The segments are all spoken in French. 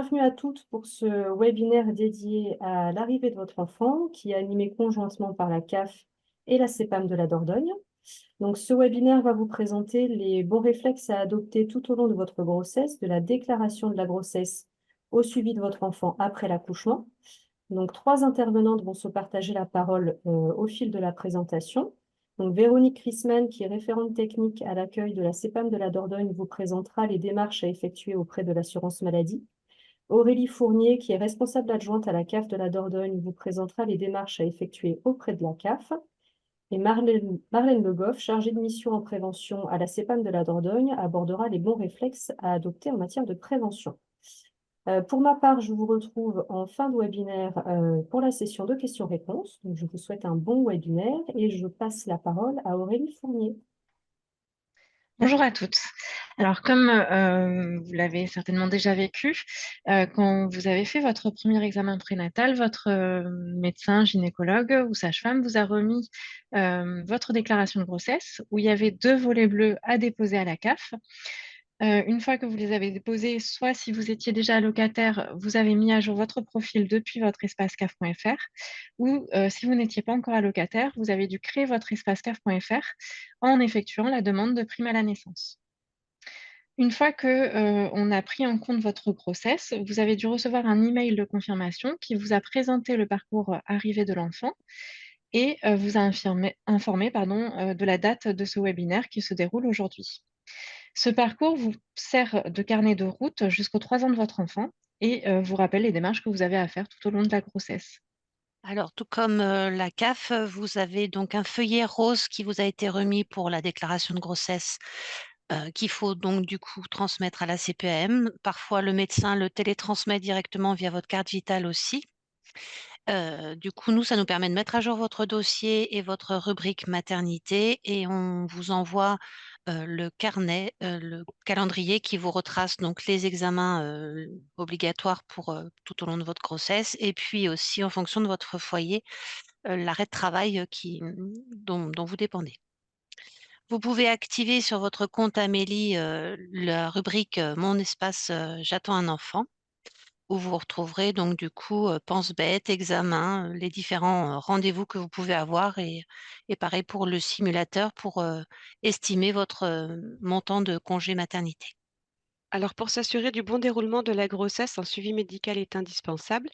Bienvenue à toutes pour ce webinaire dédié à l'arrivée de votre enfant qui est animé conjointement par la CAF et la CEPAM de la Dordogne. Donc, ce webinaire va vous présenter les bons réflexes à adopter tout au long de votre grossesse, de la déclaration de la grossesse au suivi de votre enfant après l'accouchement. Donc, trois intervenantes vont se partager la parole au fil de la présentation. Donc, Véronique Chrisman, qui est référente technique à l'accueil de la CEPAM de la Dordogne, vous présentera les démarches à effectuer auprès de l'assurance maladie. Aurélie Fournier, qui est responsable adjointe à la CAF de la Dordogne, vous présentera les démarches à effectuer auprès de la CAF. Et Marlène Le Goff, chargée de mission en prévention à la CEPAM de la Dordogne, abordera les bons réflexes à adopter en matière de prévention. Pour ma part, je vous retrouve en fin de webinaire pour la session de questions-réponses. Donc, je vous souhaite un bon webinaire et je passe la parole à Aurélie Fournier. Bonjour à toutes. Alors, comme vous l'avez certainement déjà vécu, quand vous avez fait votre premier examen prénatal, votre médecin, gynécologue ou sage-femme vous a remis votre déclaration de grossesse où il y avait 2 volets bleus à déposer à la CAF. Une fois que vous les avez déposés, soit si vous étiez déjà allocataire, vous avez mis à jour votre profil depuis votre espace CAF.fr, ou si vous n'étiez pas encore allocataire, vous avez dû créer votre espace CAF.fr en effectuant la demande de prime à la naissance. Une fois que on a pris en compte votre grossesse, vous avez dû recevoir un email de confirmation qui vous a présenté le parcours arrivée de l'enfant et vous a informé de la date de ce webinaire qui se déroule aujourd'hui. Ce parcours vous sert de carnet de route jusqu'aux 3 ans de votre enfant et vous rappelle les démarches que vous avez à faire tout au long de la grossesse. Alors, tout comme la CAF, vous avez donc un feuillet rose qui vous a été remis pour la déclaration de grossesse, qu'il faut donc du coup transmettre à la CPAM. Parfois, le médecin le télétransmet directement via votre carte vitale aussi. Du coup, nous, ça nous permet de mettre à jour votre dossier et votre rubrique maternité et on vous envoie, le carnet, le calendrier qui vous retrace donc les examens, obligatoires pour, tout au long de votre grossesse et puis aussi en fonction de votre foyer, l'arrêt de travail, dont vous dépendez. Vous pouvez activer sur votre compte Amélie, la rubrique, Mon espace, j'attends un enfant où vous retrouverez donc du coup, pense-bête, examen, les différents, rendez-vous que vous pouvez avoir et pareil pour le simulateur pour, estimer votre, montant de congé maternité. Alors pour s'assurer du bon déroulement de la grossesse, un suivi médical est indispensable.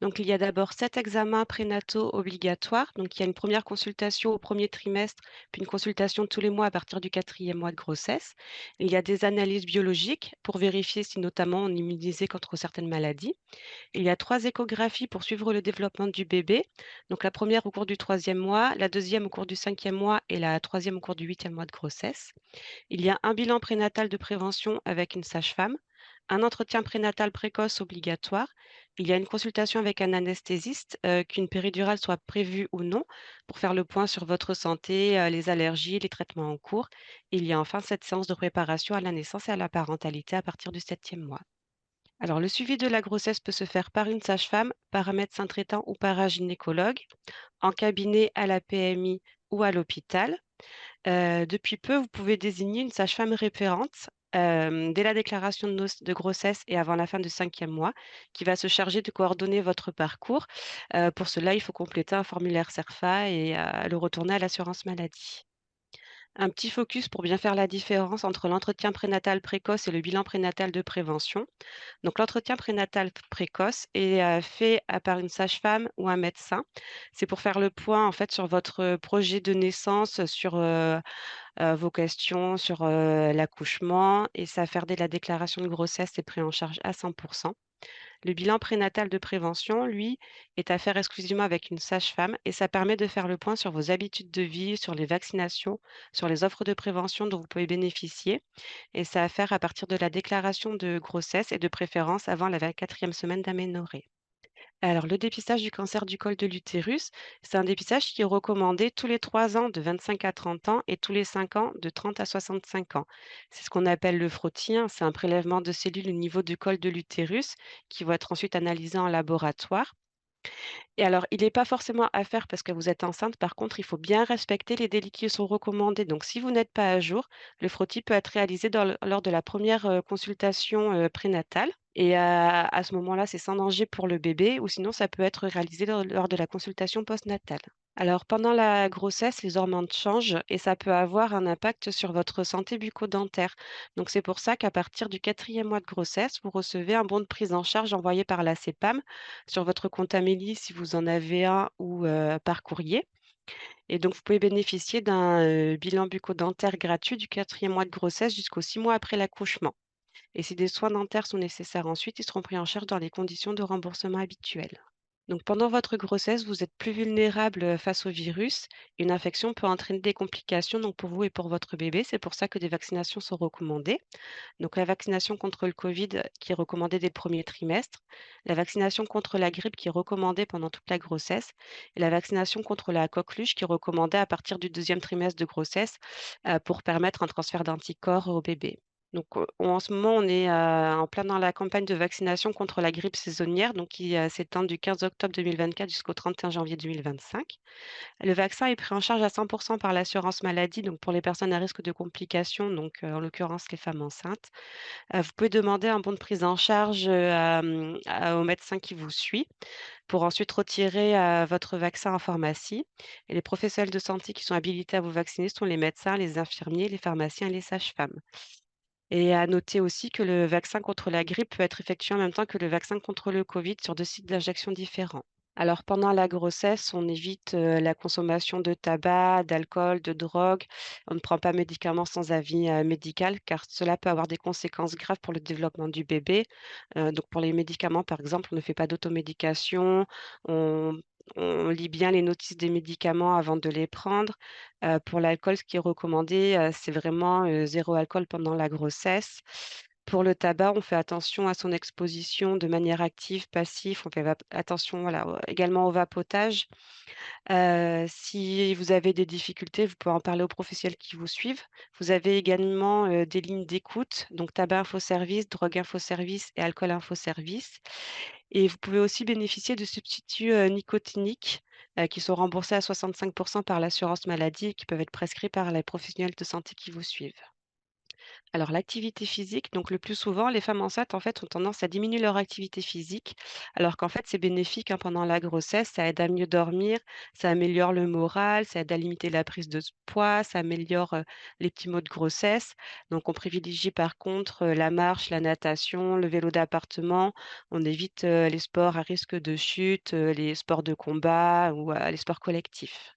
Donc il y a d'abord 7 examens prénataux obligatoires. Donc il y a une première consultation au premier trimestre, puis une consultation tous les mois à partir du quatrième mois de grossesse. Il y a des analyses biologiques pour vérifier si notamment on est immunisé contre certaines maladies. Il y a 3 échographies pour suivre le développement du bébé. Donc la première au cours du troisième mois, la deuxième au cours du cinquième mois et la troisième au cours du huitième mois de grossesse. Il y a un bilan prénatal de prévention avec une sage-femme, un entretien prénatal précoce obligatoire. Il y a une consultation avec un anesthésiste, qu'une péridurale soit prévue ou non, pour faire le point sur votre santé, les allergies, les traitements en cours. Il y a enfin cette séance de préparation à la naissance et à la parentalité à partir du septième mois. Alors, le suivi de la grossesse peut se faire par une sage-femme, par un médecin traitant ou par un gynécologue, en cabinet à la PMI ou à l'hôpital. Depuis peu, vous pouvez désigner une sage-femme référente, dès la déclaration de grossesse et avant la fin du cinquième mois, qui va se charger de coordonner votre parcours. Pour cela, il faut compléter un formulaire CERFA et le retourner à l'assurance maladie. Un petit focus pour bien faire la différence entre l'entretien prénatal précoce et le bilan prénatal de prévention. Donc l'entretien prénatal précoce est, fait par une sage-femme ou un médecin. C'est pour faire le point, en fait, sur votre projet de naissance, sur, vos questions sur, l'accouchement et ça va faire dès la déclaration de grossesse est pris en charge à 100. Le bilan prénatal de prévention, lui, est à faire exclusivement avec une sage-femme et ça permet de faire le point sur vos habitudes de vie, sur les vaccinations, sur les offres de prévention dont vous pouvez bénéficier et ça à faire à partir de la déclaration de grossesse et de préférence avant la 24e semaine d'aménorrhée. Alors, le dépistage du cancer du col de l'utérus, c'est un dépistage qui est recommandé tous les 3 ans de 25 à 30 ans et tous les 5 ans de 30 à 65 ans. C'est ce qu'on appelle le frottis, hein, c'est un prélèvement de cellules au niveau du col de l'utérus qui va être ensuite analysé en laboratoire. Et alors, il n'est pas forcément à faire parce que vous êtes enceinte. Par contre, il faut bien respecter les délais qui sont recommandés. Donc, si vous n'êtes pas à jour, le frottis peut être réalisé lors de la première consultation prénatale. Et à ce moment-là, c'est sans danger pour le bébé ou sinon, ça peut être réalisé lors de la consultation postnatale. Alors, pendant la grossesse, les hormones changent et ça peut avoir un impact sur votre santé bucco-dentaire. Donc, c'est pour ça qu'à partir du quatrième mois de grossesse, vous recevez un bon de prise en charge envoyé par la CEPAM sur votre compte Amélie si vous en avez un ou par courrier. Et donc, vous pouvez bénéficier d'un bilan bucco-dentaire gratuit du quatrième mois de grossesse jusqu'aux 6 mois après l'accouchement. Et si des soins dentaires sont nécessaires ensuite, ils seront pris en charge dans les conditions de remboursement habituelles. Donc, pendant votre grossesse, vous êtes plus vulnérable face au virus. Une infection peut entraîner des complications donc pour vous et pour votre bébé. C'est pour ça que des vaccinations sont recommandées. Donc, la vaccination contre le Covid qui est recommandée dès le premier trimestre, la vaccination contre la grippe qui est recommandée pendant toute la grossesse, et la vaccination contre la coqueluche qui est recommandée à partir du deuxième trimestre de grossesse pour permettre un transfert d'anticorps au bébé. Donc, en ce moment, on est en plein dans la campagne de vaccination contre la grippe saisonnière, donc qui s'étend du 15 octobre 2024 jusqu'au 31 janvier 2025. Le vaccin est pris en charge à 100% par l'assurance maladie, donc pour les personnes à risque de complications, donc en l'occurrence les femmes enceintes. Vous pouvez demander un bon de prise en charge, au médecin qui vous suit pour ensuite retirer, votre vaccin en pharmacie et les professionnels de santé qui sont habilités à vous vacciner sont les médecins, les infirmiers, les pharmaciens et les sages-femmes. Et à noter aussi que le vaccin contre la grippe peut être effectué en même temps que le vaccin contre le Covid sur 2 sites d'injection différents. Alors pendant la grossesse, on évite, la consommation de tabac, d'alcool, de drogue. On ne prend pas médicaments sans avis, médical car cela peut avoir des conséquences graves pour le développement du bébé. Donc pour les médicaments, par exemple, on ne fait pas d'automédication, on on lit bien les notices des médicaments avant de les prendre. Pour l'alcool, ce qui est recommandé, c'est vraiment, 0 alcool pendant la grossesse. Pour le tabac, on fait attention à son exposition de manière active, passive. On fait attention, voilà, également au vapotage. Si vous avez des difficultés, vous pouvez en parler aux professionnels qui vous suivent. Vous avez également, des lignes d'écoute, donc tabac info service, drogue info service et alcool info service. Et vous pouvez aussi bénéficier de substituts, nicotiniques, qui sont remboursés à 65 par l'assurance maladie et qui peuvent être prescrits par les professionnels de santé qui vous suivent. Alors l'activité physique, donc le plus souvent, les femmes enceintes, en fait, ont tendance à diminuer leur activité physique, alors qu'en fait, c'est bénéfique, hein, pendant la grossesse. Ça aide à mieux dormir, ça améliore le moral, ça aide à limiter la prise de poids, ça améliore, les petits maux de grossesse. Donc on privilégie par contre, la marche, la natation, le vélo d'appartement. On évite, les sports à risque de chute, les sports de combat ou, les sports collectifs.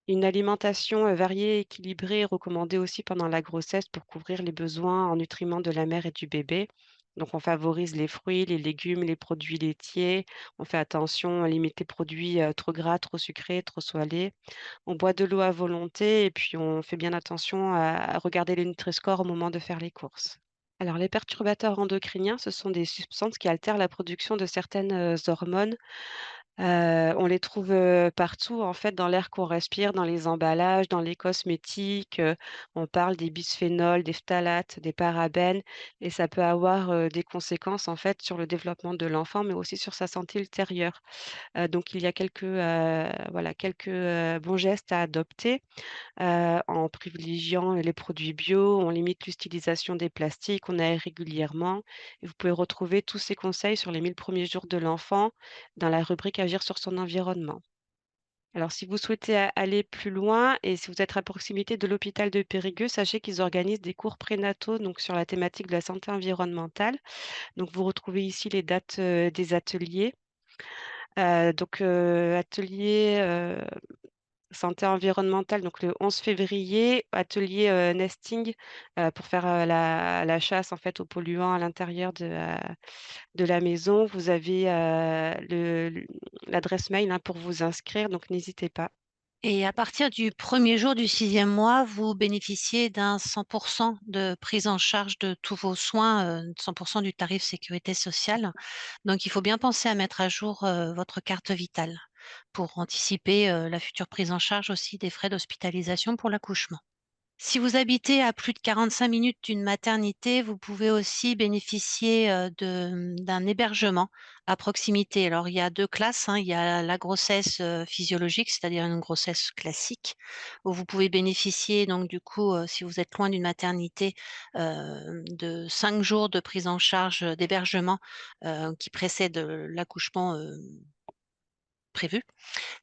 Une alimentation, variée et équilibrée est recommandée aussi pendant la grossesse pour couvrir les besoins en nutriments de la mère et du bébé. Donc on favorise les fruits, les légumes, les produits laitiers. On fait attention à limiter les produits, trop gras, trop sucrés, trop salés. On boit de l'eau à volonté et puis on fait bien attention à regarder les Nutri-Score au moment de faire les courses. Alors les perturbateurs endocriniens, ce sont des substances qui altèrent la production de certaines, hormones. On les trouve, partout en fait dans l'air qu'on respire, dans les emballages, dans les cosmétiques, on parle des bisphénols, des phtalates, des parabènes et ça peut avoir, des conséquences en fait sur le développement de l'enfant, mais aussi sur sa santé ultérieure. Donc il y a quelques bons gestes à adopter, en privilégiant les produits bio, on limite l'utilisation des plastiques, on aère régulièrement et vous pouvez retrouver tous ces conseils sur les 1000 premiers jours de l'enfant dans la rubrique Agir sur son environnement. Alors si vous souhaitez aller plus loin et si vous êtes à proximité de l'hôpital de Périgueux, sachez qu'ils organisent des cours prénataux donc sur la thématique de la santé environnementale. Donc vous retrouvez ici les dates, des ateliers. Atelier, santé environnementale, donc le 11 février, atelier, nesting, pour faire, la chasse en fait aux polluants à l'intérieur de la maison. Vous avez, l'adresse mail, hein, pour vous inscrire, donc n'hésitez pas. Et à partir du premier jour du sixième mois, vous bénéficiez d'un 100% de prise en charge de tous vos soins, 100% du tarif sécurité sociale. Donc il faut bien penser à mettre à jour, votre carte vitale pour anticiper, la future prise en charge aussi des frais d'hospitalisation pour l'accouchement. Si vous habitez à plus de 45 minutes d'une maternité, vous pouvez aussi bénéficier d'un hébergement à proximité. Alors, il y a deux classes, hein. Il y a la grossesse physiologique, c'est-à-dire une grossesse classique, où vous pouvez bénéficier, donc du coup, si vous êtes loin d'une maternité, de 5 jours de prise en charge d'hébergement qui précède l'accouchement prévu,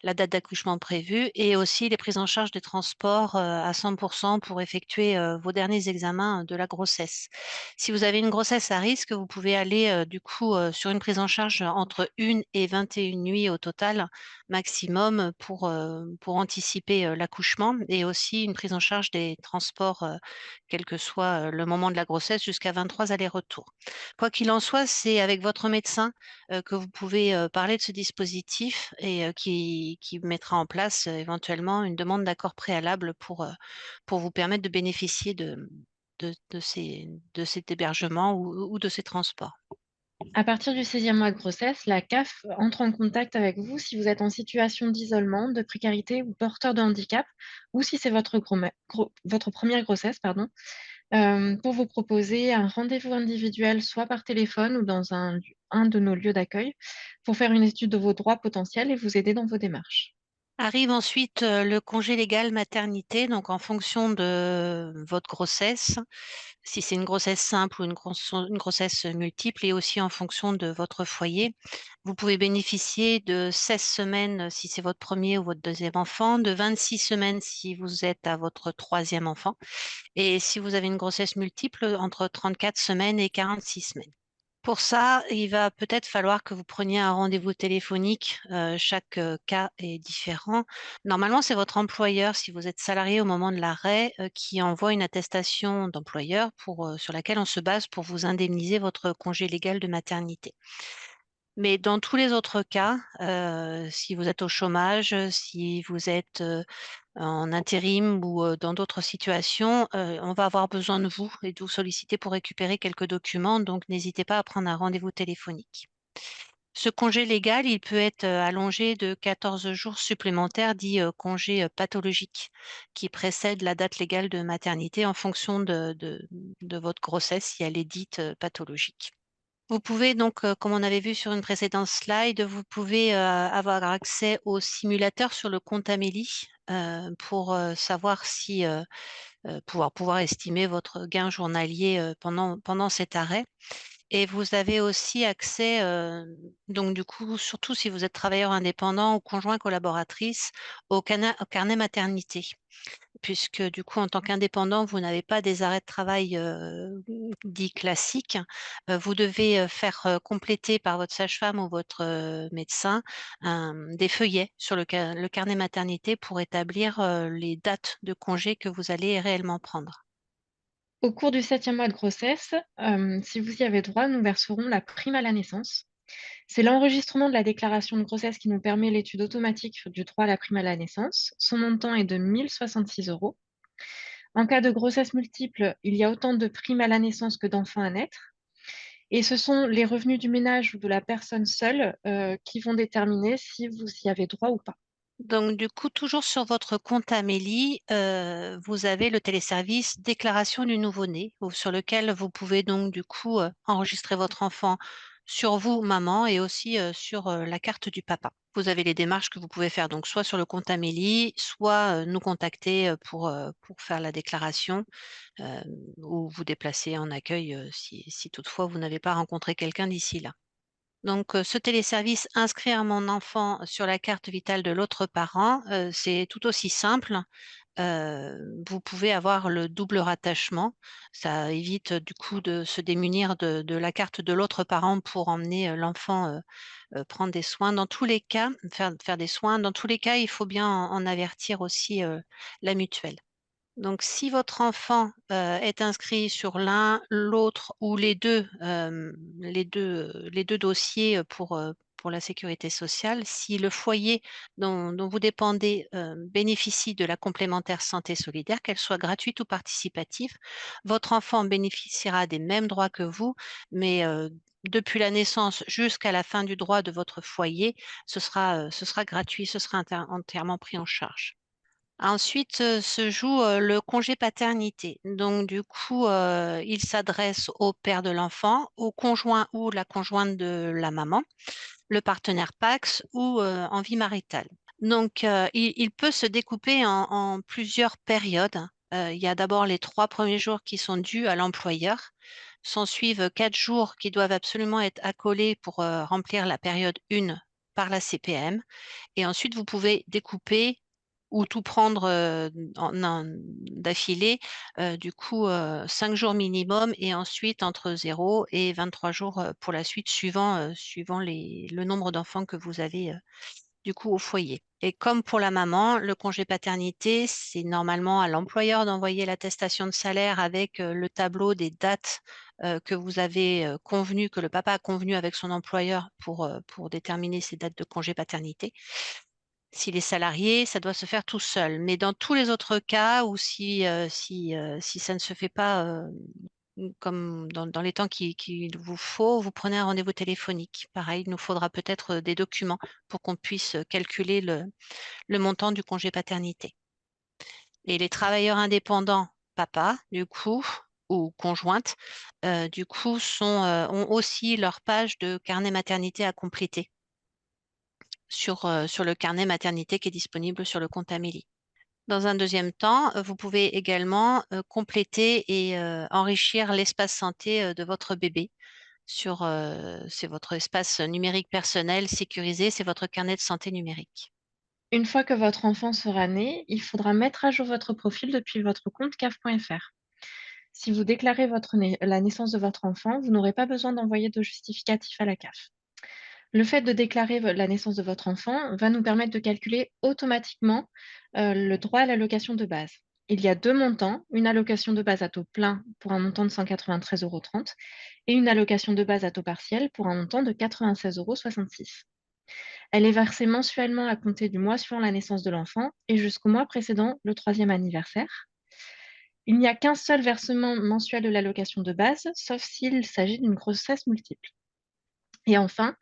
la date d'accouchement prévue et aussi les prises en charge des transports, à 100 pour effectuer, vos derniers examens de la grossesse. Si vous avez une grossesse à risque, vous pouvez aller, du coup, sur une prise en charge entre 1 et 21 nuits au total maximum pour anticiper, l'accouchement et aussi une prise en charge des transports, quel que soit, le moment de la grossesse jusqu'à 23 allers-retours. Quoi qu'il en soit, c'est avec votre médecin que vous pouvez, parler de ce dispositif et qui mettra en place, éventuellement une demande d'accord préalable pour vous permettre de bénéficier de cet hébergement ou de ces transports. À partir du 16e mois de grossesse, la CAF entre en contact avec vous si vous êtes en situation d'isolement, de précarité ou porteur de handicap, ou si c'est votre première grossesse, pardon, pour vous proposer un rendez-vous individuel, soit par téléphone ou dans un de nos lieux d'accueil, pour faire une étude de vos droits potentiels et vous aider dans vos démarches. Arrive ensuite, le congé légal maternité, donc en fonction de votre grossesse, si c'est une grossesse simple ou une grossesse multiple et aussi en fonction de votre foyer. Vous pouvez bénéficier de 16 semaines si c'est votre premier ou votre deuxième enfant, de 26 semaines si vous êtes à votre troisième enfant et si vous avez une grossesse multiple, entre 34 semaines et 46 semaines. Pour ça, il va peut-être falloir que vous preniez un rendez-vous téléphonique. Chaque cas est différent. Normalement, c'est votre employeur, si vous êtes salarié au moment de l'arrêt, qui envoie une attestation d'employeur sur laquelle on se base pour vous indemniser votre congé légal de maternité. Mais dans tous les autres cas, si vous êtes au chômage, si vous êtes en intérim ou dans d'autres situations, on va avoir besoin de vous et de vous solliciter pour récupérer quelques documents, donc n'hésitez pas à prendre un rendez-vous téléphonique. Ce congé légal, il peut être allongé de 14 jours supplémentaires, dit congé pathologique, qui précède la date légale de maternité en fonction de votre grossesse, si elle est dite pathologique. Vous pouvez donc, comme on avait vu sur une précédente slide, vous pouvez, avoir accès au simulateur sur le compte Amélie, pour, savoir si, pouvoir estimer votre gain journalier, pendant cet arrêt et vous avez aussi accès, donc du coup, surtout si vous êtes travailleur indépendant ou conjoint collaboratrice, au carnet maternité puisque du coup, en tant qu'indépendant, vous n'avez pas des arrêts de travail, dits classiques. Vous devez, faire, compléter par votre sage-femme ou votre, médecin, des feuillets sur le carnet maternité pour établir, les dates de congé que vous allez réellement prendre. Au cours du 7e mois de grossesse, si vous y avez droit, nous verserons la prime à la naissance. C'est l'enregistrement de la déclaration de grossesse qui nous permet l'étude automatique du droit à la prime à la naissance. Son montant est de 1 066 €. En cas de grossesse multiple, il y a autant de primes à la naissance que d'enfants à naître. Et ce sont les revenus du ménage ou de la personne seule qui vont déterminer si vous y avez droit ou pas. Donc du coup, toujours sur votre compte Amélie, vous avez le téléservice déclaration du nouveau-né, sur lequel vous pouvez donc du coup, enregistrer votre enfant sur vous, maman, et aussi, sur, la carte du papa. Vous avez les démarches que vous pouvez faire donc soit sur le compte Amélie, soit, nous contacter, pour faire la déclaration, hem, ou vous déplacer en accueil, si toutefois vous n'avez pas rencontré quelqu'un d'ici là. Donc, ce téléservice inscrire mon enfant sur la carte vitale de l'autre parent, c'est tout aussi simple. Vous pouvez avoir le double rattachement. Ça évite, du coup de se démunir de la carte de l'autre parent pour emmener, l'enfant, prendre des soins. Dans tous les cas, faire des soins, dans tous les cas, il faut bien en avertir aussi, la mutuelle. Donc si votre enfant, est inscrit sur l'un, l'autre ou les 2 dossiers, pour la sécurité sociale, si le foyer dont vous dépendez, bénéficie de la complémentaire santé solidaire, qu'elle soit gratuite ou participative, votre enfant bénéficiera des mêmes droits que vous, mais, depuis la naissance jusqu'à la fin du droit de votre foyer, ce sera gratuit, ce sera entièrement pris en charge. Ensuite, se joue le congé paternité. Donc, du coup, il s'adresse au père de l'enfant, au conjoint ou la conjointe de la maman, le partenaire PACS ou en vie maritale. Donc, il peut se découper en plusieurs périodes. Il y a d'abord les 3 premiers jours qui sont dus à l'employeur. S'en suivent 4 jours qui doivent absolument être accolés pour remplir la période 1 par la CPM. Et ensuite, vous pouvez découper ou tout prendre d'affilée, du coup, 5 jours minimum et ensuite entre 0 et 23 jours pour la suite, suivant le nombre d'enfants que vous avez du coup au foyer. Et comme pour la maman, le congé paternité, c'est normalement à l'employeur d'envoyer l'attestation de salaire avec le tableau des dates que vous avez convenu, que le papa a convenu avec son employeur pour déterminer ces dates de congé paternité. S'il est salarié, ça doit se faire tout seul. Mais dans tous les autres cas, ou si ça ne se fait pas comme dans les temps qu'il vous faut, vous prenez un rendez-vous téléphonique. Pareil, il nous faudra peut-être des documents pour qu'on puisse calculer le montant du congé paternité. Et les travailleurs indépendants, papa, du coup, ou conjointe, du coup, ont aussi leur page de carnet maternité à compléter sur le carnet maternité qui est disponible sur le compte Amélie. Dans un deuxième temps, vous pouvez également compléter et enrichir l'espace santé de votre bébé. C'est votre espace numérique personnel sécurisé, c'est votre carnet de santé numérique. Une fois que votre enfant sera né, il faudra mettre à jour votre profil depuis votre compte caf.fr. Si vous déclarez la naissance de votre enfant, vous n'aurez pas besoin d'envoyer de justificatif à la CAF. Le fait de déclarer la naissance de votre enfant va nous permettre de calculer automatiquement le droit à l'allocation de base. Il y a 2 montants, une allocation de base à taux plein pour un montant de 193,30 € et une allocation de base à taux partiel pour un montant de 96,66 €. Elle est versée mensuellement à compter du mois suivant la naissance de l'enfant et jusqu'au mois précédent le 3e anniversaire. Il n'y a qu'un seul versement mensuel de l'allocation de base, sauf s'il s'agit d'une grossesse multiple. Et enfin,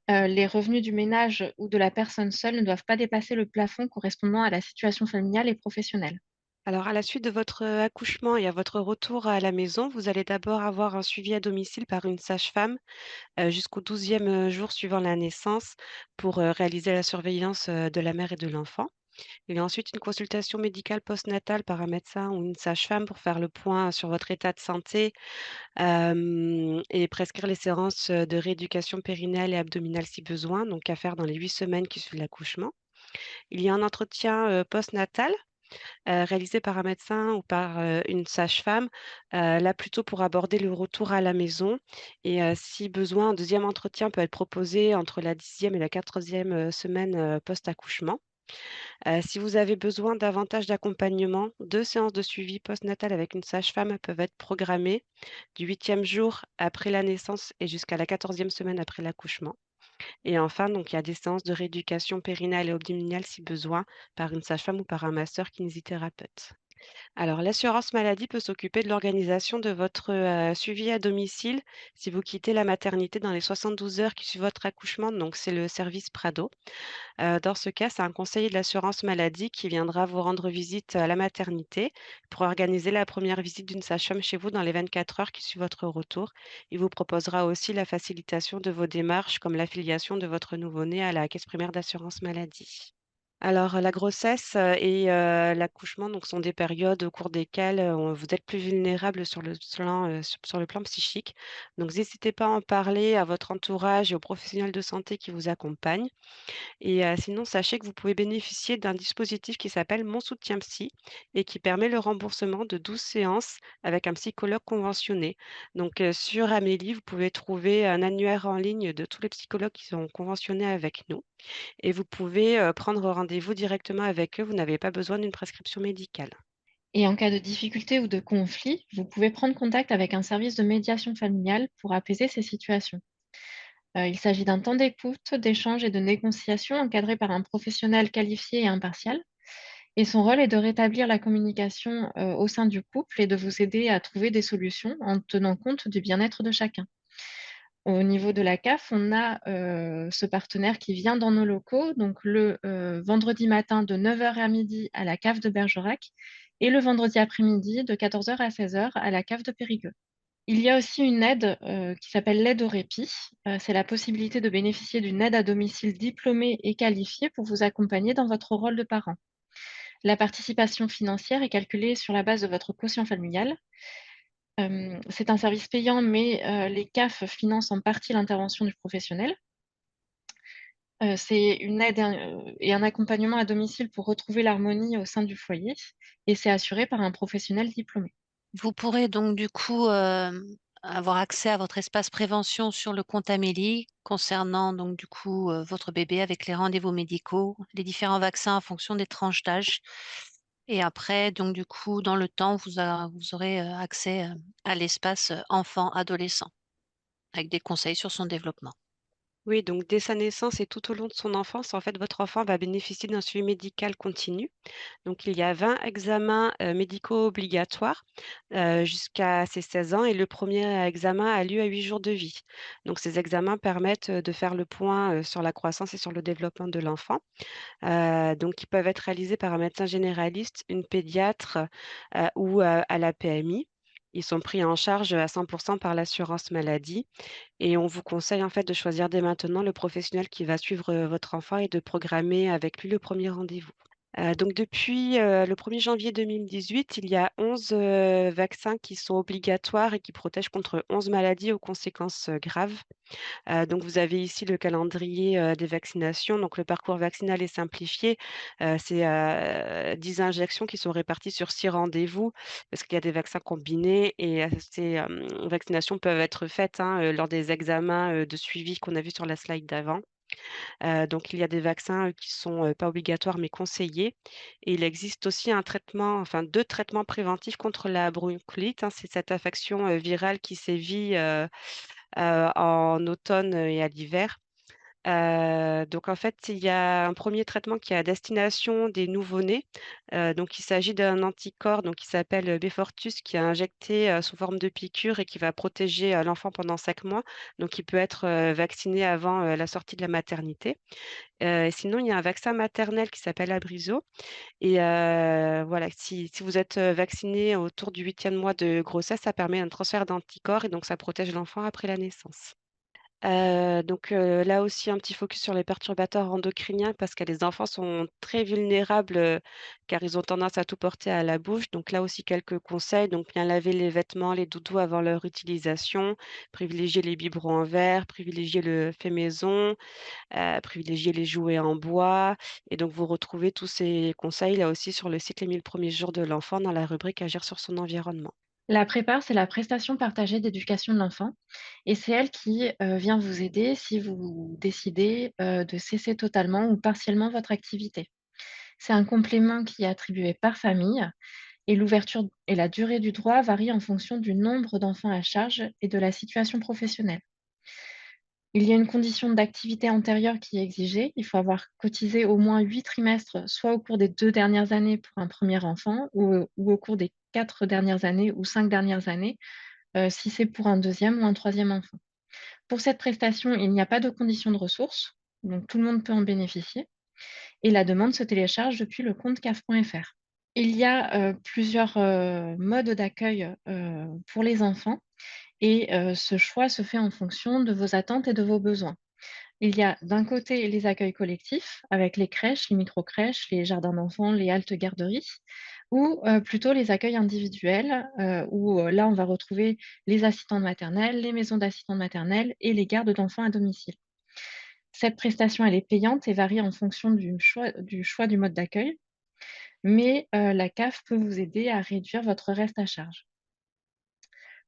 les revenus du ménage ou de la personne seule ne doivent pas dépasser le plafond correspondant à la situation familiale et professionnelle. Alors, à la suite de votre accouchement et à votre retour à la maison, vous allez d'abord avoir un suivi à domicile par une sage-femme jusqu'au 12e jour suivant la naissance pour réaliser la surveillance de la mère et de l'enfant. Il y a ensuite une consultation médicale postnatale par un médecin ou une sage-femme pour faire le point sur votre état de santé et prescrire les séances de rééducation périnée et abdominale si besoin, donc à faire dans les 8 semaines qui suivent l'accouchement. Il y a un entretien postnatal réalisé par un médecin ou par une sage-femme, là plutôt pour aborder le retour à la maison et si besoin, un deuxième entretien peut être proposé entre la 10e et la 14e semaine post-accouchement. Si vous avez besoin davantage d'accompagnement, 2 séances de suivi postnatal avec une sage-femme peuvent être programmées du 8e jour après la naissance et jusqu'à la 14e semaine après l'accouchement. Et enfin, donc, il y a des séances de rééducation périnale et abdominale si besoin par une sage-femme ou par un masseur kinésithérapeute. Alors, l'assurance maladie peut s'occuper de l'organisation de votre suivi à domicile si vous quittez la maternité dans les 72 heures qui suivent votre accouchement. Donc, c'est le service Prado. Dans ce cas, c'est un conseiller de l'assurance maladie qui viendra vous rendre visite à la maternité pour organiser la première visite d'une sage-femme chez vous dans les 24 heures qui suivent votre retour. Il vous proposera aussi la facilitation de vos démarches comme l'affiliation de votre nouveau-né à la caisse primaire d'assurance maladie. Alors, la grossesse, et l'accouchement donc sont des périodes au cours desquelles, vous êtes plus vulnérable sur le plan psychique. Donc n'hésitez pas à en parler à votre entourage et aux professionnels de santé qui vous accompagnent. Et sinon, sachez que vous pouvez bénéficier d'un dispositif qui s'appelle Mon soutien psy et qui permet le remboursement de 12 séances avec un psychologue conventionné. Donc, sur Amélie, vous pouvez trouver un annuaire en ligne de tous les psychologues qui sont conventionnés avec nous et vous pouvez, prendre rendez-vous directement avec eux. Vous n'avez pas besoin d'une prescription médicale. Et en cas de difficulté ou de conflit, vous pouvez prendre contact avec un service de médiation familiale pour apaiser ces situations. Il s'agit d'un temps d'écoute, d'échange et de négociation encadré par un professionnel qualifié et impartial. Et son rôle est de rétablir la communication au sein du couple et de vous aider à trouver des solutions en tenant compte du bien-être de chacun. Au niveau de la CAF, on a ce partenaire qui vient dans nos locaux, donc le vendredi matin de 9 h à midi à la CAF de Bergerac et le vendredi après-midi de 14 h à 16 h à la CAF de Périgueux. Il y a aussi une aide qui s'appelle l'aide au répit. C'est la possibilité de bénéficier d'une aide à domicile diplômée et qualifiée pour vous accompagner dans votre rôle de parent. La participation financière est calculée sur la base de votre quotient familial. C'est un service payant, mais les CAF financent en partie l'intervention du professionnel. C'est une aide et un accompagnement à domicile pour retrouver l'harmonie au sein du foyer, et c'est assuré par un professionnel diplômé. Vous pourrez donc du coup avoir accès à votre espace prévention sur le compte Amélie concernant donc du coup votre bébé avec les rendez-vous médicaux, les différents vaccins en fonction des tranches d'âge. Et après, donc du coup, dans le temps, vous aurez accès à l'espace enfant-adolescent avec des conseils sur son développement. Oui, donc dès sa naissance et tout au long de son enfance, en fait, votre enfant va bénéficier d'un suivi médical continu. Donc, il y a 20 examens médicaux obligatoires jusqu'à ses 16 ans et le premier examen a lieu à 8 jours de vie. Donc, ces examens permettent de faire le point sur la croissance et sur le développement de l'enfant. Donc, ils peuvent être réalisés par un médecin généraliste, une pédiatre ou à la PMI. Ils sont pris en charge à 100% par l'assurance maladie et on vous conseille en fait de choisir dès maintenant le professionnel qui va suivre votre enfant et de programmer avec lui le premier rendez-vous. Donc depuis, le 1er janvier 2018, il y a 11 vaccins qui sont obligatoires et qui protègent contre 11 maladies aux conséquences, graves. Donc vous avez ici le calendrier, des vaccinations. Donc le parcours vaccinal est simplifié. C'est, 10 injections qui sont réparties sur 6 rendez-vous parce qu'il y a des vaccins combinés et ces, vaccinations peuvent être faites, hein, lors des examens, de suivi qu'on a vu sur la slide d'avant. Donc il y a des vaccins, qui sont, pas obligatoires mais conseillés et il existe aussi un traitement, enfin 2 traitements préventifs contre la bronchiolite, hein. C'est cette infection, virale qui sévit, en automne, et à l'hiver. Donc en fait, il y a un premier traitement qui est à destination des nouveau-nés. Donc il s'agit d'un anticorps donc qui s'appelle, Beyfortus qui est injecté, sous forme de piqûre et qui va protéger, l'enfant pendant 5 mois. Donc il peut être, vacciné avant, la sortie de la maternité. Sinon, il y a un vaccin maternel qui s'appelle Abriso et voilà, si vous êtes, vacciné autour du 8e mois de grossesse, ça permet un transfert d'anticorps et donc ça protège l'enfant après la naissance. Donc là aussi un petit focus sur les perturbateurs endocriniens parce que les enfants sont très vulnérables, car ils ont tendance à tout porter à la bouche. Donc là aussi quelques conseils, donc bien laver les vêtements, les doudous avant leur utilisation, privilégier les biberons en verre, privilégier le fait maison, privilégier les jouets en bois et donc vous retrouvez tous ces conseils là aussi sur le site Les 1000 premiers jours de l'enfant dans la rubrique Agir sur son environnement. La prépare, c'est la prestation partagée d'éducation de l'enfant et c'est elle qui vient vous aider si vous décidez de cesser totalement ou partiellement votre activité. C'est un complément qui est attribué par famille et l'ouverture et la durée du droit varient en fonction du nombre d'enfants à charge et de la situation professionnelle. Il y a une condition d'activité antérieure qui est exigée. Il faut avoir cotisé au moins 8 trimestres, soit au cours des 2 dernières années pour un premier enfant ou au cours des 4 dernières années ou 5 dernières années, si c'est pour un deuxième ou un troisième enfant. Pour cette prestation, il n'y a pas de condition de ressources, donc tout le monde peut en bénéficier et la demande se télécharge depuis le compte CAF.fr. Il y a, plusieurs, modes d'accueil, pour les enfants et ce choix se fait en fonction de vos attentes et de vos besoins. Il y a d'un côté les accueils collectifs avec les crèches, les micro-crèches, les jardins d'enfants, les haltes garderies ou plutôt les accueils individuels, où là on va retrouver les assistantes maternelles, les maisons d'assistantes maternelles et les gardes d'enfants à domicile. Cette prestation, elle est payante et varie en fonction du choix du mode d'accueil, mais la CAF peut vous aider à réduire votre reste à charge.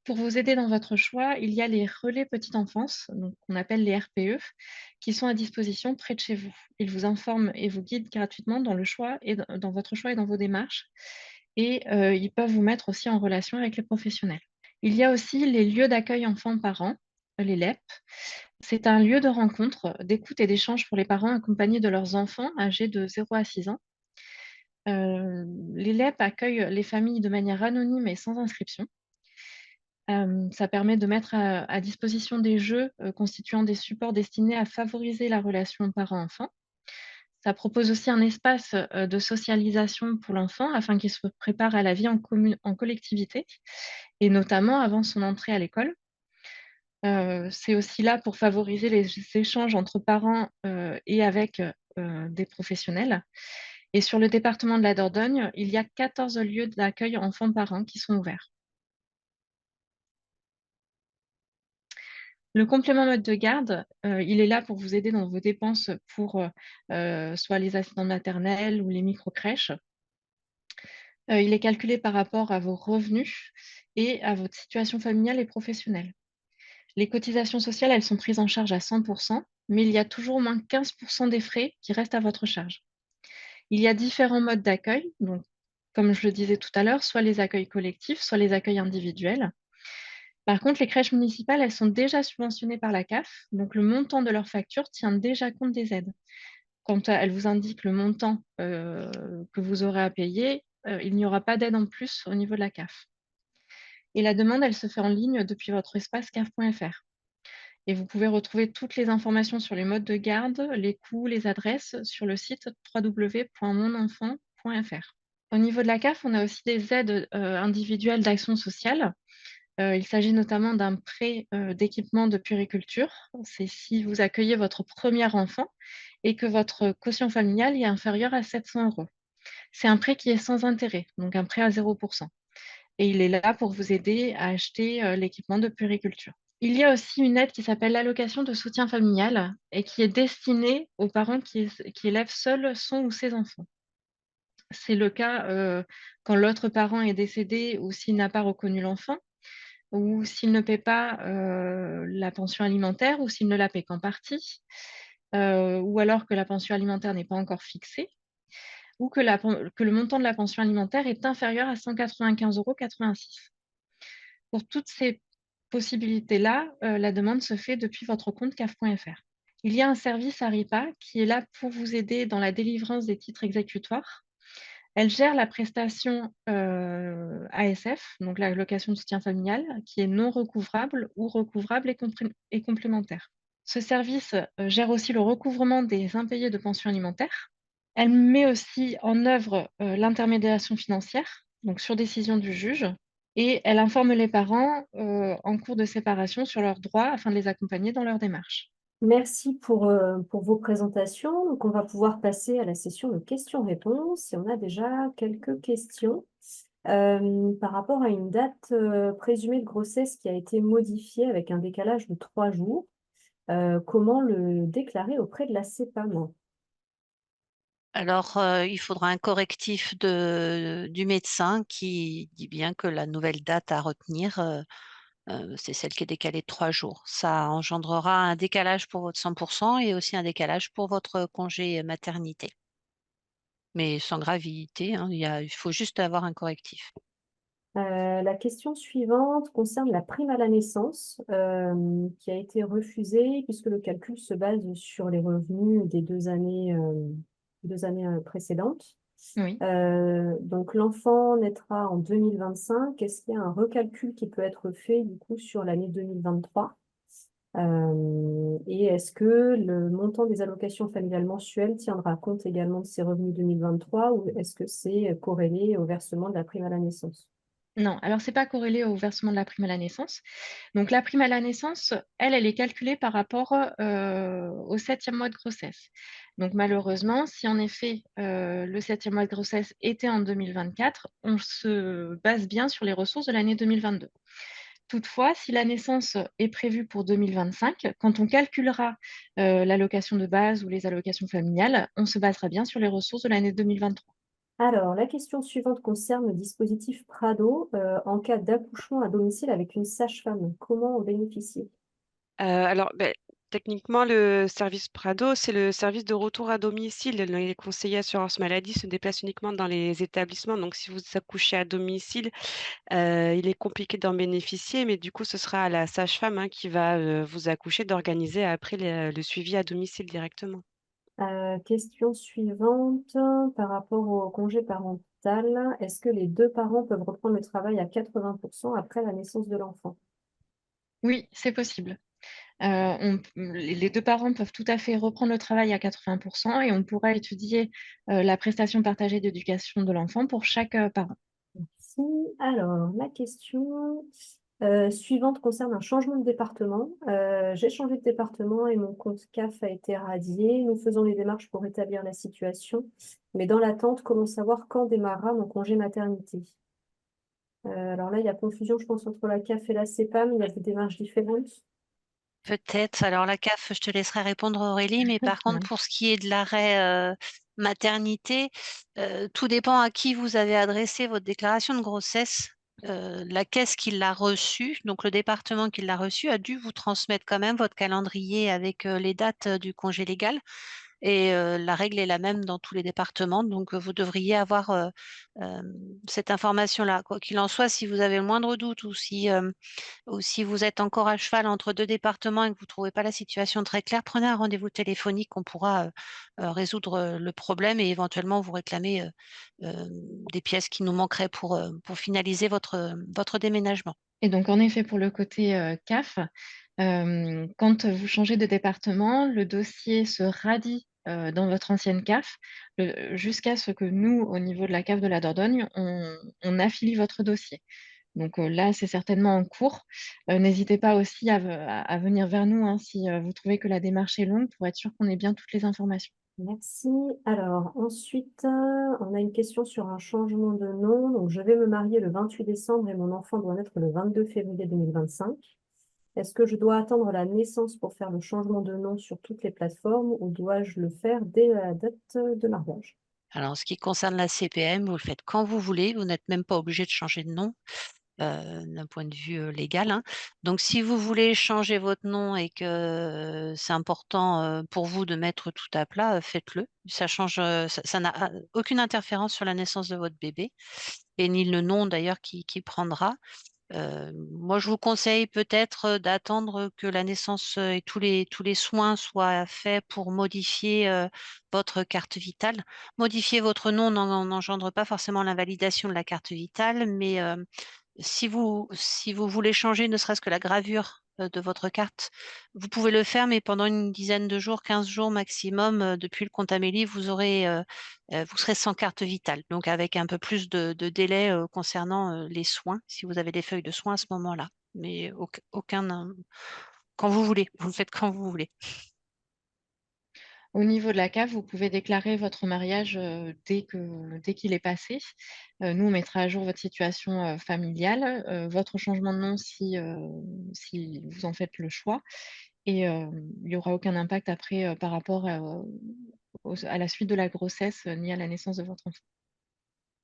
Pour vous aider dans votre choix, il y a les relais petite enfance, donc qu'on appelle les RPE, qui sont à disposition près de chez vous. Ils vous informent et vous guident gratuitement dans le choix et dans votre choix et dans vos démarches. Et ils peuvent vous mettre aussi en relation avec les professionnels. Il y a aussi les lieux d'accueil enfants-parents, les LEP. C'est un lieu de rencontre, d'écoute et d'échange pour les parents accompagnés de leurs enfants âgés de 0 à 6 ans. Les LEP accueillent les familles de manière anonyme et sans inscription. Ça permet de mettre à disposition des jeux constituant des supports destinés à favoriser la relation parent-enfant. Ça propose aussi un espace de socialisation pour l'enfant afin qu'il se prépare à la vie en collectivité et notamment avant son entrée à l'école. C'est aussi là pour favoriser les échanges entre parents et avec des professionnels. Et sur le département de la Dordogne, il y a 14 lieux d'accueil enfants-parents qui sont ouverts. Le complément mode de garde, il est là pour vous aider dans vos dépenses pour soit les assistantes maternelles ou les micro-crèches. Il est calculé par rapport à vos revenus et à votre situation familiale et professionnelle. Les cotisations sociales, elles sont prises en charge à 100%, mais il y a toujours au moins 15% des frais qui restent à votre charge. Il y a différents modes d'accueil, donc comme je le disais tout à l'heure, soit les accueils collectifs, soit les accueils individuels. Par contre, les crèches municipales, elles sont déjà subventionnées par la CAF, donc le montant de leur facture tient déjà compte des aides. Quand elle vous indique le montant que vous aurez à payer, il n'y aura pas d'aide en plus au niveau de la CAF. Et la demande, elle se fait en ligne depuis votre espace caf.fr. Et vous pouvez retrouver toutes les informations sur les modes de garde, les coûts, les adresses sur le site www.monenfant.fr. Au niveau de la CAF, on a aussi des aides individuelles d'action sociale. Il s'agit notamment d'un prêt d'équipement de puériculture. C'est si vous accueillez votre premier enfant et que votre quotient familial est inférieur à 700 €. C'est un prêt qui est sans intérêt, donc un prêt à 0%. Et il est là pour vous aider à acheter l'équipement de puériculture. Il y a aussi une aide qui s'appelle l'allocation de soutien familial et qui est destinée aux parents qui élèvent seuls son ou ses enfants. C'est le cas quand l'autre parent est décédé ou s'il n'a pas reconnu l'enfant, ou s'il ne paie pas la pension alimentaire, ou s'il ne la paie qu'en partie, ou alors que la pension alimentaire n'est pas encore fixée, ou que le montant de la pension alimentaire est inférieur à 195,86 €. Pour toutes ces possibilités-là, la demande se fait depuis votre compte CAF.fr. Il y a un service Aripa qui est là pour vous aider dans la délivrance des titres exécutoires. Elle gère la prestation ASF, donc l'allocation de soutien familial, qui est non recouvrable ou recouvrable et complémentaire. Ce service gère aussi le recouvrement des impayés de pension alimentaire. Elle met aussi en œuvre l'intermédiation financière, donc sur décision du juge, et elle informe les parents en cours de séparation sur leurs droits afin de les accompagner dans leur démarche. Merci pour vos présentations. Donc, on va pouvoir passer à la session de questions-réponses. Et on a déjà quelques questions par rapport à une date présumée de grossesse qui a été modifiée avec un décalage de 3 jours. Comment le déclarer auprès de la CPAM? Alors, il faudra un correctif du médecin qui dit bien que la nouvelle date à retenir, c'est celle qui est décalée de 3 jours. Ça engendrera un décalage pour votre 100% et aussi un décalage pour votre congé maternité. Mais sans gravité, hein, il faut juste avoir un correctif. La question suivante concerne la prime à la naissance, qui a été refusée puisque le calcul se base sur les revenus des 2 années précédentes. Oui. Donc l'enfant naîtra en 2025. Est-ce qu'il y a un recalcul qui peut être fait du coup sur l'année 2023? Et est-ce que le montant des allocations familiales mensuelles tiendra compte également de ces revenus 2023 ou est-ce que c'est corrélé au versement de la prime à la naissance? Non, alors c'est pas corrélé au versement de la prime à la naissance. Donc la prime à la naissance, elle est calculée par rapport au 7e mois de grossesse. Donc malheureusement, si en effet le 7e mois de grossesse était en 2024, on se base bien sur les ressources de l'année 2022. Toutefois, si la naissance est prévue pour 2025, quand on calculera l'allocation de base ou les allocations familiales, on se basera bien sur les ressources de l'année 2023. Alors, la question suivante concerne le dispositif Prado en cas d'accouchement à domicile avec une sage-femme. Comment en bénéficier? Alors, techniquement, le service Prado, c'est le service de retour à domicile. Les conseillers assurance maladie se déplacent uniquement dans les établissements. Donc, si vous accouchez à domicile, il est compliqué d'en bénéficier, mais du coup, ce sera à la sage-femme, hein, qui va vous accoucher, d'organiser après le suivi à domicile directement. Question suivante par rapport au congé prénatale, est-ce que les deux parents peuvent reprendre le travail à 80% après la naissance de l'enfant? Oui, c'est possible. Les deux parents peuvent tout à fait reprendre le travail à 80% et on pourra étudier la prestation partagée d'éducation de l'enfant pour chaque parent. Merci. Alors, la question suivante concerne un changement de département. J'ai changé de département et mon compte CAF a été radié. Nous faisons les démarches pour rétablir la situation, mais dans l'attente, comment savoir quand démarrera mon congé maternité? Alors là, il y a confusion, je pense, entre la CAF et la CEPAM. Il y a des démarches différentes. Peut-être. Alors la CAF, je te laisserai répondre Aurélie, mais par contre, pour ce qui est de l'arrêt maternité, tout dépend à qui vous avez adressé votre déclaration de grossesse. La caisse qui l'a reçue, donc le département qui l'a reçue, a dû vous transmettre quand même votre calendrier avec les dates du congé légal. Et la règle est la même dans tous les départements, donc vous devriez avoir cette information-là. Quoi qu'il en soit, si vous avez le moindre doute ou si vous êtes encore à cheval entre deux départements et que vous ne trouvez pas la situation très claire, prenez un rendez-vous téléphonique, on pourra résoudre le problème et éventuellement vous réclamer des pièces qui nous manqueraient pour finaliser votre déménagement. Et donc, en effet, pour le côté CAF, quand vous changez de département, le dossier se radie dans votre ancienne CAF jusqu'à ce que nous, au niveau de la CAF de la Dordogne, on affilie votre dossier. Donc là, c'est certainement en cours. N'hésitez pas aussi à venir vers nous hein, si vous trouvez que la démarche est longue pour être sûr qu'on ait bien toutes les informations. Merci. Alors, ensuite, on a une question sur un changement de nom. Donc, je vais me marier le 28 décembre et mon enfant doit naître le 22 février 2025. Est-ce que je dois attendre la naissance pour faire le changement de nom sur toutes les plateformes ou dois-je le faire dès la date de mariage? Alors, en ce qui concerne la CPM, vous le faites quand vous voulez, vous n'êtes même pas obligé de changer de nom. D'un point de vue légal, hein. Donc, si vous voulez changer votre nom et que c'est important pour vous de mettre tout à plat, faites-le. Ça change, ça n'a aucune interférence sur la naissance de votre bébé et ni le nom d'ailleurs qui prendra. Moi, je vous conseille peut-être d'attendre que la naissance et tous les soins soient faits pour modifier votre carte vitale. Modifier votre nom n'engendre pas forcément l'invalidation de la carte vitale, mais si vous voulez changer ne serait-ce que la gravure de votre carte, vous pouvez le faire, mais pendant une dizaine de jours, 15 jours maximum, depuis le compte Amélie, vous serez sans carte vitale. Donc avec un peu plus de délai concernant les soins, si vous avez des feuilles de soins à ce moment-là. Mais quand vous voulez, vous le faites quand vous voulez. Au niveau de la CAF, vous pouvez déclarer votre mariage dès qu'il est passé. Nous, on mettra à jour votre situation familiale, votre changement de nom si vous en faites le choix. Et il n'y aura aucun impact après par rapport à la suite de la grossesse ni à la naissance de votre enfant.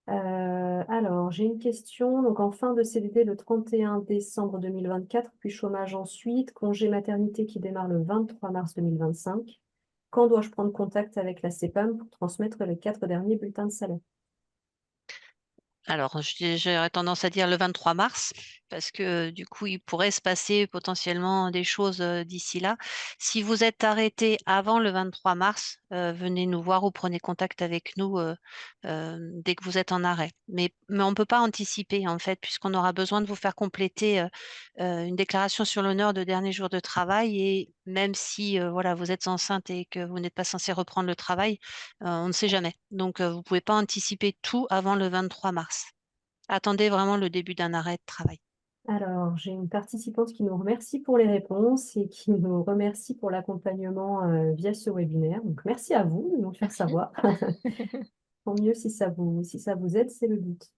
Alors, j'ai une question. Donc, en fin de CDD le 31 décembre 2024, puis chômage ensuite, congé maternité qui démarre le 23 mars 2025. Quand dois-je prendre contact avec la CEPAM pour transmettre les 4 derniers bulletins de salaire? Alors, j'aurais tendance à dire le 23 mars, parce que du coup, il pourrait se passer potentiellement des choses d'ici là. Si vous êtes arrêté avant le 23 mars, venez nous voir ou prenez contact avec nous dès que vous êtes en arrêt. Mais on ne peut pas anticiper, en fait, puisqu'on aura besoin de vous faire compléter une déclaration sur l'honneur de dernier jour de travail. Et même si voilà, vous êtes enceinte et que vous n'êtes pas censé reprendre le travail, on ne sait jamais. Donc, vous ne pouvez pas anticiper tout avant le 23 mars. Attendez vraiment le début d'un arrêt de travail. Alors, j'ai une participante qui nous remercie pour les réponses et qui nous remercie pour l'accompagnement via ce webinaire. Donc, merci à vous de nous le faire savoir. Tant mieux si ça vous aide, c'est le but.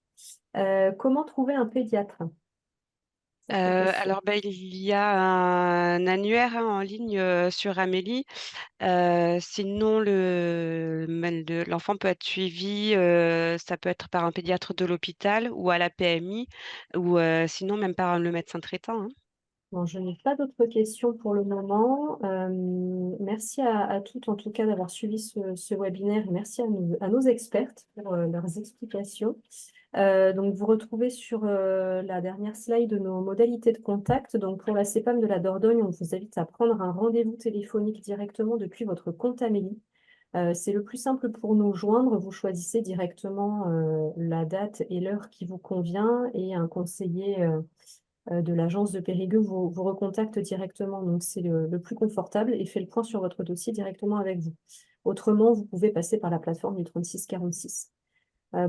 Comment trouver un pédiatre? Sacrée question. Alors, il y a un annuaire hein, en ligne sur Amélie. Sinon, l'enfant peut être suivi, ça peut être par un pédiatre de l'hôpital ou à la PMI, ou sinon même par le médecin traitant, hein. Bon, je n'ai pas d'autres questions pour le moment. Merci à toutes, en tout cas, d'avoir suivi ce webinaire et merci à nos expertes pour leurs explications. Donc, vous retrouvez sur la dernière slide nos modalités de contact. Donc, pour la CEPAM de la Dordogne, on vous invite à prendre un rendez-vous téléphonique directement depuis votre compte Amélie. C'est le plus simple pour nous joindre. Vous choisissez directement la date et l'heure qui vous convient et un conseiller de l'agence de Périgueux vous recontacte directement. Donc, c'est le plus confortable et fait le point sur votre dossier directement avec vous. Autrement, vous pouvez passer par la plateforme du 3646.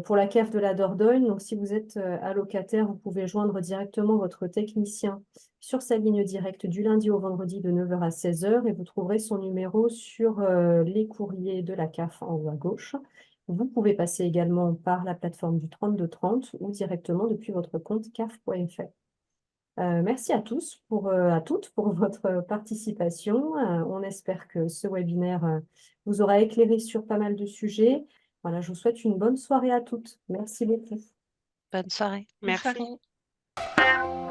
Pour la cave de la Dordogne, donc si vous êtes allocataire, vous pouvez joindre directement votre technicien sur sa ligne directe du lundi au vendredi de 9h à 16h et vous trouverez son numéro sur les courriers de la CAF en haut à gauche. Vous pouvez passer également par la plateforme du 3230 ou directement depuis votre compte caf.fr. Merci à tous, à toutes pour votre participation. On espère que ce webinaire vous aura éclairé sur pas mal de sujets. Voilà, je vous souhaite une bonne soirée à toutes. Merci beaucoup. Bonne soirée. Bonne Merci. soirée.